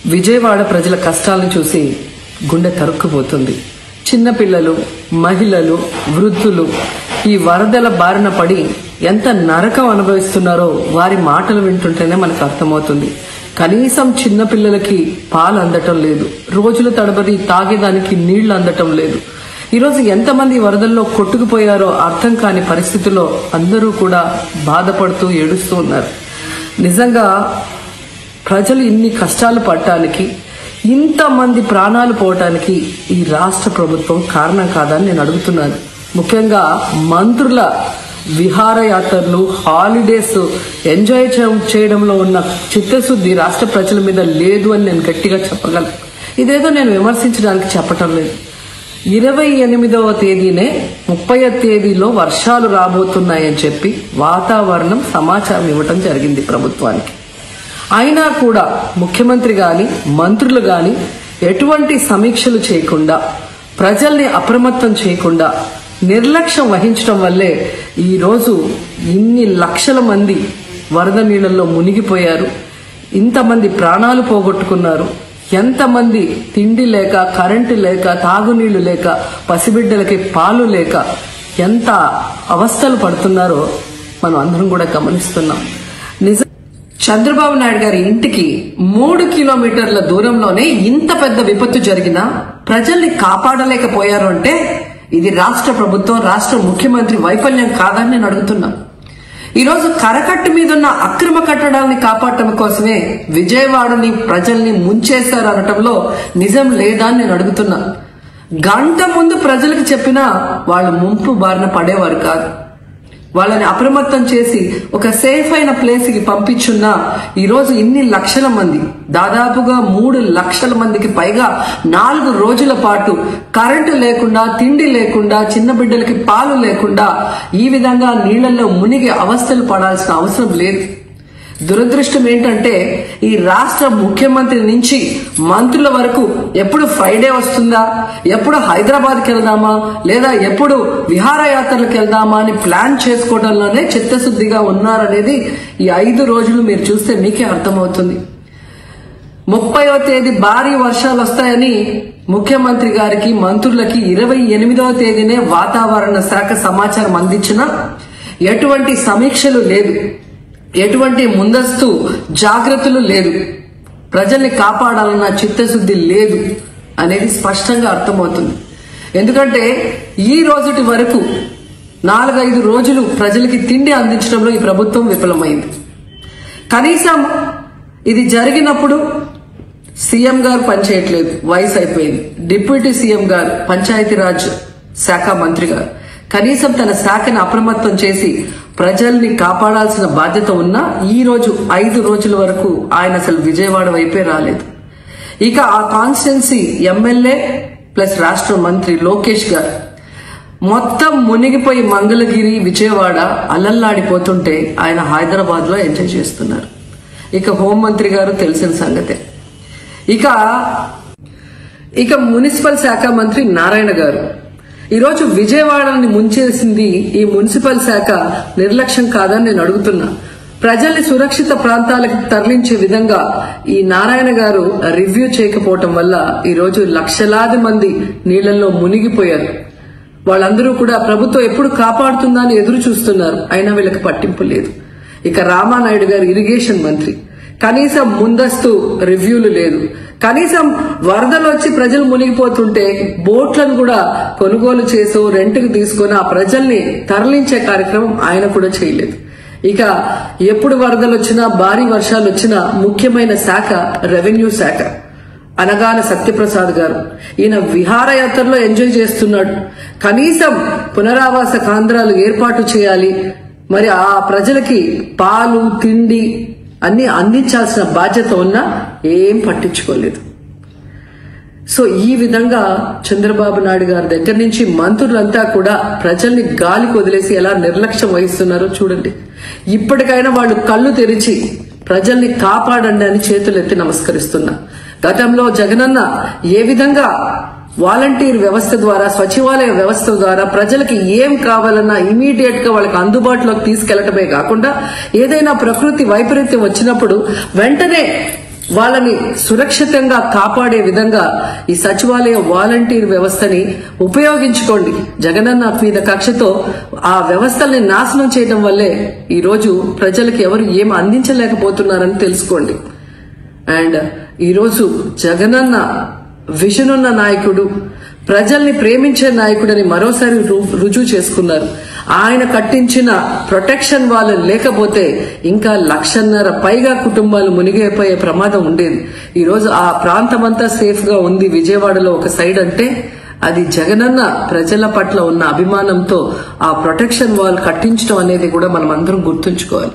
విజయవాడ ప్రజల కష్టాలను చూసి గుండె తరుక్కుపోతుంది. చిన్నపిల్లలు, మహిళలు, వృద్ధులు ఈ వరదల బారిన పడి ఎంత నరకం అనుభవిస్తున్నారో వారి మాటలు వింటుంటేనే మనకు అర్థమవుతుంది. కనీసం చిన్నపిల్లలకి పాలు అందటం లేదు, రోజుల తడబడి తాగేదానికి నీళ్లు అందటం లేదు. ఈరోజు ఎంతమంది వరదల్లో కొట్టుకుపోయారో అర్థం కాని పరిస్థితుల్లో అందరూ కూడా బాధపడుతూ ఏడుస్తూ ఉన్నారు. నిజంగా ప్రజలు ఇన్ని కష్టాలు పడటానికి, ఇంతమంది ప్రాణాలు పోవటానికి ఈ రాష్ట్ర ప్రభుత్వం కారణం కాదని నేను అడుగుతున్నాను. ముఖ్యంగా మంత్రుల విహారయాత్రలు, హాలిడేస్ ఎంజాయ్ చేయడంలో ఉన్న చిత్తశుద్ధి రాష్ట్ర ప్రజల మీద లేదు అని నేను గట్టిగా చెప్పగలను. ఇదేదో నేను విమర్శించడానికి చెప్పటం లేదు. 28వ తేదీనే 30వ తేదీలో వర్షాలు రాబోతున్నాయని చెప్పి వాతావరణం సమాచారం ఇవ్వటం జరిగింది ప్రభుత్వానికి. అయినా కూడా ముఖ్యమంత్రి గాని, మంత్రులు గాని ఎటువంటి సమీక్షలు చేయకుండా, ప్రజల్ని అప్రమత్తం చేయకుండా నిర్లక్ష్యం వహించడం వల్లే ఈరోజు ఇన్ని లక్షల మంది వరద నీళ్లలో మునిగిపోయారు. ఇంతమంది ప్రాణాలు పోగొట్టుకున్నారు. ఎంతమంది తిండి లేక, కరెంటు లేక, తాగునీళ్లు లేక, పసిబిడ్డలకి పాలు లేక ఎంత అవస్థలు పడుతున్నారో మనం అందరం కూడా గమనిస్తున్నాం. చంద్రబాబు నాయుడు గారి ఇంటికి 3 కిలోమీటర్ల దూరంలోనే ఇంత పెద్ద విపత్తు జరిగినా ప్రజల్ని కాపాడలేకపోయారు అంటే ఇది రాష్ట్ర ప్రభుత్వం, రాష్ట్ర ముఖ్యమంత్రి వైఫల్యం కాదని నేను అడుగుతున్నా. ఈరోజు కరకట్టు మీదున్న అక్రమ కట్టడాలని కాపాడటం కోసమే విజయవాడని, ప్రజల్ని ముంచేశారు అనటంలో నిజం లేదా అని నేను అడుగుతున్నా. గంట ముందు ప్రజలకు చెప్పినా వాళ్ళు ముంపు బారిన పడేవారు కాదు. వాళ్ళని అప్రమత్తం చేసి ఒక సేఫ్ అయిన ప్లేస్ కి పంపించున్నా ఈరోజు ఇన్ని లక్షల మంది, దాదాపుగా 3 లక్షల మందికి పైగా 4 రోజుల పాటు కరెంటు లేకుండా, తిండి లేకుండా, చిన్న బిడ్డలకి పాలు లేకుండా ఈ విధంగా నీళ్లలో మునిగి అవస్థలు పడాల్సిన అవసరం లేదు. దురదృష్టం ఏంటంటే ఈ రాష్ట్ర ముఖ్యమంత్రి నుంచి మంత్రుల వరకు ఎప్పుడు ఫ్రైడే వస్తుందా, ఎప్పుడు హైదరాబాద్కి వెళ్దామా, లేదా ఎప్పుడు విహారయాత్రలకు వెళ్దామా అని ప్లాన్ చేసుకోవడంలోనే చిత్తశుద్ధిగా ఉన్నారనేది ఈ 5 రోజులు మీరు చూస్తే మీకే అర్థమవుతుంది. 30వ తేదీ భారీ వర్షాలు వస్తాయని ముఖ్యమంత్రి గారికి, మంత్రులకి 28వ తేదీనే వాతావరణ శాఖ సమాచారం అందించినా ఎటువంటి సమీక్షలు లేదు, ఎటువంటి ముందస్తు జాగ్రత్తలు లేదు, ప్రజల్ని కాపాడాలన్న చిత్తశుద్ధి లేదు అనేది స్పష్టంగా అర్థమవుతుంది. ఎందుకంటే ఈ రోజుటి వరకు 4-5 రోజులు ప్రజలకి తిండి అందించడంలో ఈ ప్రభుత్వం విఫలమైంది. కనీసం ఇది జరిగినప్పుడు సీఎం గారు పనిచేయట్లేదు, వయసు అయిపోయింది. డిప్యూటీ సీఎం గారు, పంచాయతీరాజ్ శాఖ మంత్రి గారు కనీసం తన శాఖను అప్రమత్తం చేసి ప్రజల్ని కాపాడాల్సిన బాధ్యత ఉన్నా ఈ రోజు 5 రోజుల వరకు ఆయన అసలు విజయవాడ వైపే రాలేదు. ఇక ఆ కాన్స్టిట్యున్సీ ఎమ్మెల్యే ప్లస్ రాష్ట్ర మంత్రి లోకేష్ గారు మొత్తం మునిగిపోయి మంగళగిరి, విజయవాడ అల్లల్లాడిపోతుంటే ఆయన హైదరాబాద్ లో ఎంజాయ్ చేస్తున్నారు. ఇక హోంమంత్రి గారు తెలిసిన సంగతే. ఇక మున్సిపల్ శాఖ మంత్రి నారాయణ గారు ఈరోజు విజయవాడని ముంచేసింది ఈ మున్సిపల్ శాఖ నిర్లక్ష్యం కాదని నేను అడుగుతున్నా. ప్రజల్ని సురక్షిత ప్రాంతాలకు తరలించే విధంగా ఈ నారాయణ గారు రివ్యూ చేయకపోవటం వల్ల ఈరోజు లక్షలాది మంది నీళ్లలో మునిగిపోయారు. వాళ్ళందరూ కూడా ప్రభుత్వం ఎప్పుడు కాపాడుతుందా అని ఎదురు చూస్తున్నారు. అయినా వీళ్ళకి పట్టింపు లేదు. ఇక రామానాయుడు గారు ఇరిగేషన్ మంత్రి, కనీసం ముందస్తు రివ్యూలు లేదు. కనీసం వరదలు వచ్చి ప్రజలు మునిగిపోతుంటే బోట్లను కూడా కొనుగోలు చేసో రెంట్కి తీసుకొని ఆ ప్రజల్ని తరలించే కార్యక్రమం ఆయన కూడా చేయలేదు. ఇక ఎప్పుడు వరదలు వచ్చినా, భారీ వర్షాలు వచ్చినా ముఖ్యమైన శాఖ రెవెన్యూ శాఖ. అనగాన సత్యప్రసాద్ గారు ఈయన విహారయాత్రలో ఎంజాయ్ చేస్తున్నాడు. కనీసం పునరావాస కేంద్రాలు ఏర్పాటు చేయాలి, మరి ఆ ప్రజలకి పాలు, తిండి అన్ని అందించాల్సిన బాధ్యత ఉన్నా ఏం పట్టించుకోలేదు. సో ఈ విధంగా చంద్రబాబు నాయుడు గారి దగ్గర నుంచి మంత్రులంతా కూడా ప్రజల్ని గాలికి వదిలేసి ఎలా నిర్లక్ష్యం వహిస్తున్నారో చూడండి. ఇప్పటికైనా వాళ్ళు కళ్ళు తెరిచి ప్రజల్ని కాపాడండి అని చేతులెత్తి నమస్కరిస్తున్నా. గతంలో జగనన్న ఏ విధంగా వాలంటీర్ వ్యవస్థ ద్వారా, సచివాలయ వ్యవస్థ ద్వారా ప్రజలకి ఏం కావాలన్నా ఇమీడియట్ గా వాళ్ళకి అందుబాటులోకి తీసుకెళ్లటమే కాకుండా ఏదైనా ప్రకృతి వైపరీత్యం వచ్చినప్పుడు వెంటనే వాళ్ళని సురక్షితంగా కాపాడే విధంగా ఈ సచివాలయ వాలంటీర్ వ్యవస్థని ఉపయోగించుకోండి. జగనన్న మీద కక్షతో ఆ వ్యవస్థల్ని నాశనం చేయడం వల్లే ఈ రోజు ప్రజలకు ఎవరు ఏం అందించలేకపోతున్నారని తెలుసుకోండి. అండ్ ఈరోజు జగనన్న విజన్ ఉన్న నాయకుడు, ప్రజల్ని ప్రేమించే నాయకుడని మరోసారి రుజువు చేసుకున్నారు. ఆయన కట్టించిన ప్రొటెక్షన్ వాళ్ళు లేకపోతే ఇంకా 1,50,000 పైగా కుటుంబాలు మునిగిపోయే ప్రమాదం ఉండేది. ఈ రోజు ఆ ప్రాంతమంతా సేఫ్ గా ఉంది విజయవాడలో ఒక సైడ్ అంటే అది జగనన్న ప్రజల పట్ల ఉన్న అభిమానంతో ఆ ప్రొటెక్షన్ వాల్ కట్టించడం అనేది కూడా మనం అందరం గుర్తుంచుకోవాలి.